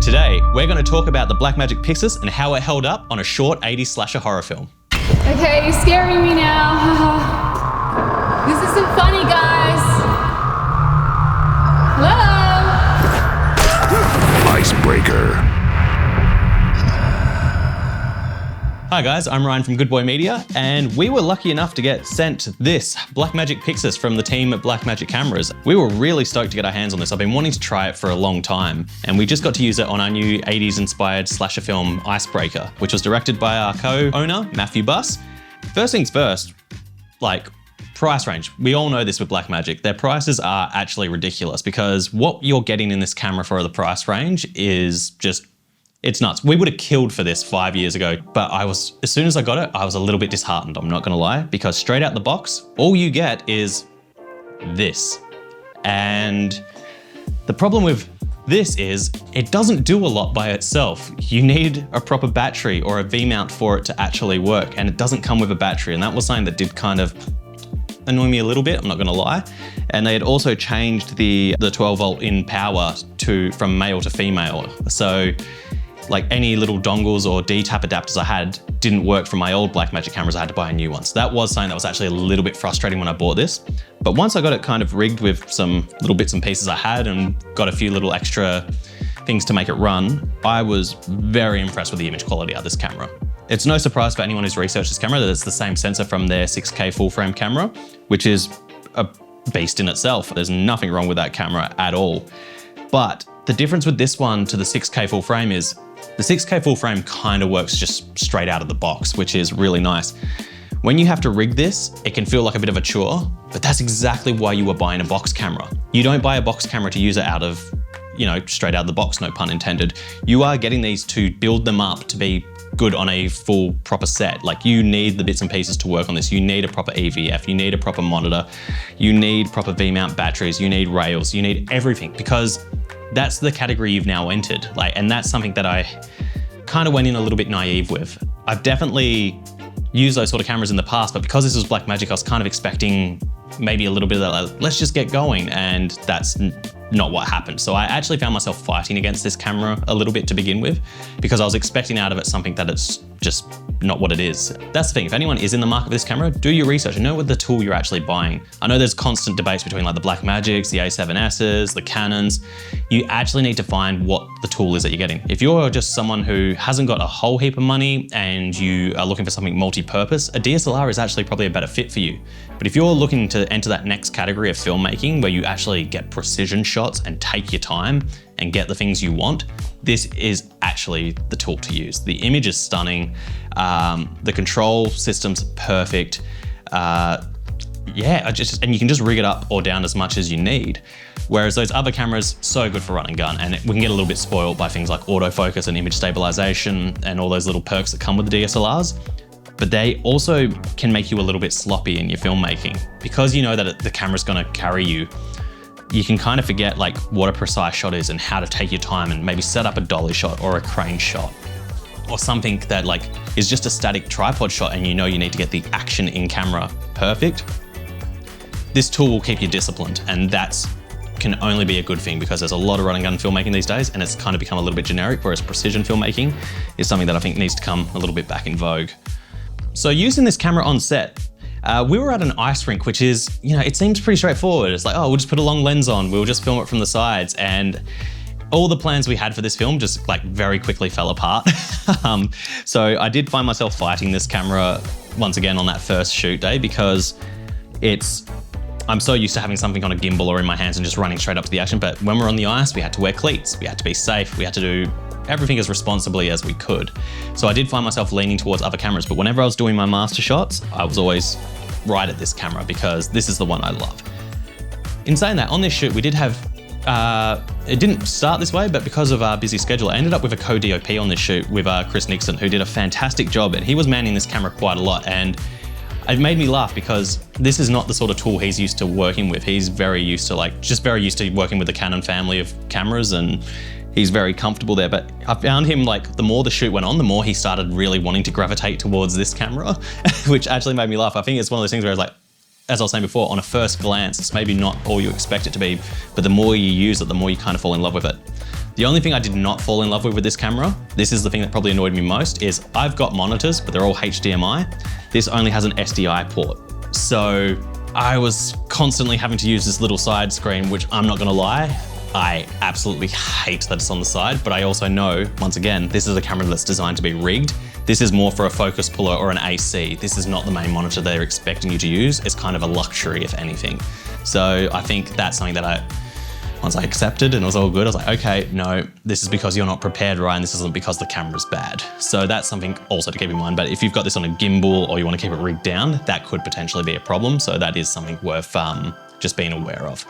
Today, we're going to talk about the Blackmagic Pyxis and how it held up on a short 80s slasher horror film. Okay, you're scaring me now. This isn't funny, guys. Hello? Icebreaker. Hi guys, I'm Ryan from Goodboy Media, and we were lucky enough to get sent this Blackmagic Pyxis from the team at Blackmagic Cameras. We were really stoked to get our hands on this. I've been wanting to try it for a long time, and we just got to use it on our new 80s inspired slasher film, Icebreaker, which was directed by our co-owner, Matthew Buss. First things first, price range. We all know this with Blackmagic. Their prices are actually ridiculous because what you're getting in this camera for the price range is just, it's nuts. We would have killed for this 5 years ago, but as soon as I got it, I was a little bit disheartened, I'm not gonna lie, because straight out the box, all you get is this. And the problem with this is it doesn't do a lot by itself. You need a proper battery or a V-mount for it to actually work, and it doesn't come with a battery, and that was something that did kind of annoy me a little bit, I'm not gonna lie. And they had also changed the 12 volt in power from male to female. So like any little dongles or D-tap adapters I had didn't work from my old Blackmagic cameras. I had to buy a new one. So that was something that was actually a little bit frustrating when I bought this. But once I got it kind of rigged with some little bits and pieces I had and got a few little extra things to make it run, I was very impressed with the image quality of this camera. It's no surprise for anyone who's researched this camera that it's the same sensor from their 6K full frame camera, which is a beast in itself. There's nothing wrong with that camera at all. But the difference with this one to the 6K full frame is the 6K full frame kind of works just straight out of the box, which is really nice. When you have to rig this, it can feel like a bit of a chore, but that's exactly why you are buying a box camera. You don't buy a box camera to use it out of, straight out of the box, no pun intended. You are getting these to build them up to be good on a full proper set. Like, you need the bits and pieces to work on this. You need a proper EVF, you need a proper monitor, you need proper V-mount batteries, you need rails, you need everything, because that's the category you've now entered. And that's something that I kind of went in a little bit naive with. I've definitely used those sort of cameras in the past, but because this was Blackmagic, I was kind of expecting maybe a little bit of that, let's just get going, and that's not what happened. So I actually found myself fighting against this camera a little bit to begin with, because I was expecting out of it something that it's just not what it is. That's the thing, if anyone is in the market for this camera, do your research and know what the tool you're actually buying. I know there's constant debates between the Blackmagics, the A7Ss, the Canons. You actually need to find what the tool is that you're getting. If you're just someone who hasn't got a whole heap of money and you are looking for something multi-purpose, a DSLR is actually probably a better fit for you. But if you're looking to enter that next category of filmmaking where you actually get precision shots and take your time and get the things you want, this is actually the tool to use. The image is stunning. The control system's perfect. And you can just rig it up or down as much as you need. Whereas those other cameras, so good for run and gun, and we can get a little bit spoiled by things like autofocus and image stabilization and all those little perks that come with the DSLRs. But they also can make you a little bit sloppy in your filmmaking. Because you know that the camera's gonna carry you, you can kind of forget what a precise shot is and how to take your time and maybe set up a dolly shot or a crane shot or something that is just a static tripod shot, and you need to get the action in camera perfect. This tool will keep you disciplined, and that's can only be a good thing, because there's a lot of run and gun filmmaking these days and it's kind of become a little bit generic, whereas precision filmmaking is something that I think needs to come a little bit back in vogue. So using this camera on set, we were at an ice rink, which is, it seems pretty straightforward. It's we'll just put a long lens on, we'll just film it from the sides. And all the plans we had for this film just very quickly fell apart. So I did find myself fighting this camera once again on that first shoot day, because I'm so used to having something on a gimbal or in my hands and just running straight up to the action. But when we're on the ice, we had to wear cleats, we had to be safe, we had to do everything as responsibly as we could. So I did find myself leaning towards other cameras, but whenever I was doing my master shots, I was always right at this camera because this is the one I love. In saying that, on this shoot, we did have, it didn't start this way, but because of our busy schedule, I ended up with a co-DOP on this shoot with Chris Nixon, who did a fantastic job, and he was manning this camera quite a lot. And it made me laugh because this is not the sort of tool he's used to working with. He's very used to just very used to working with the Canon family of cameras, and he's very comfortable there. But I found him the more the shoot went on, the more he started really wanting to gravitate towards this camera, which actually made me laugh. I think it's one of those things where it's as I was saying before, on a first glance, it's maybe not all you expect it to be, but the more you use it, the more you kind of fall in love with it. The only thing I did not fall in love with this camera, this is the thing that probably annoyed me most, is I've got monitors, but they're all HDMI. This only has an SDI port. So I was constantly having to use this little side screen, which I'm not gonna lie, I absolutely hate that it's on the side, but I also know, once again, this is a camera that's designed to be rigged. This is more for a focus puller or an AC. This is not the main monitor they're expecting you to use. It's kind of a luxury, if anything. So I think that's something that once I accepted and it was all good, I was like, okay, no, this is because you're not prepared, Ryan. This isn't because the camera's bad. So that's something also to keep in mind. But if you've got this on a gimbal or you want to keep it rigged down, that could potentially be a problem. So that is something worth just being aware of.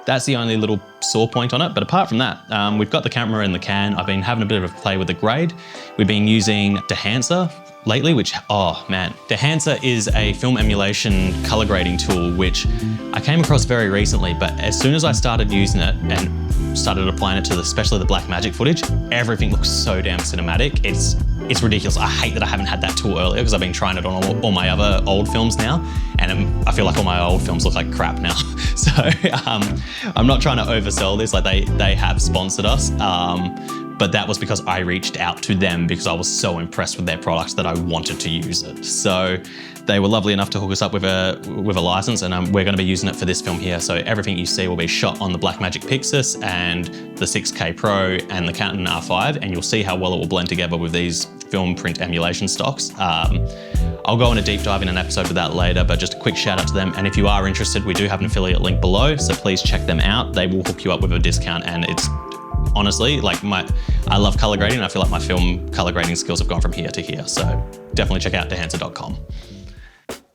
That's the only little sore point on it. But apart from that, we've got the camera in the can. I've been having a bit of a play with the grade. We've been using Dehancer lately, which, oh man. Dehancer is a film emulation color grading tool, which I came across very recently, but as soon as I started using it and started applying it to especially the Blackmagic footage, everything looks so damn cinematic. It's ridiculous. I hate that I haven't had that tool earlier because I've been trying it on all my other old films now, and I feel like all my old films look like crap now. So I'm not trying to oversell this, like they have sponsored us, but that was because I reached out to them because I was so impressed with their products that I wanted to use it. So they were lovely enough to hook us up with a license, and we're going to be using it for this film here. So everything you see will be shot on the Blackmagic Pyxis and the 6K Pro and the Canon R5, and you'll see how well it will blend together with these film print emulation stocks. I'll go on a deep dive in an episode with that later, but just a quick shout out to them. And if you are interested, we do have an affiliate link below, so please check them out. They will hook you up with a discount, and it's honestly, like I love color grading, and I feel like my film color grading skills have gone from here to here. So definitely check out dehancer.com.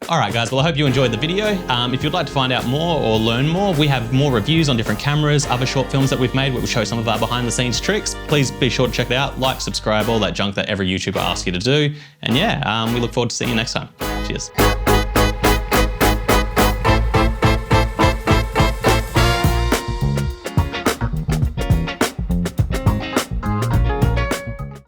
All right, guys, well, I hope you enjoyed the video. If you'd like to find out more or learn more, we have more reviews on different cameras, other short films that we've made where we show some of our behind the scenes tricks. Please be sure to check it out, like, subscribe, all that junk that every YouTuber asks you to do. And yeah, we look forward to seeing you next time. Cheers.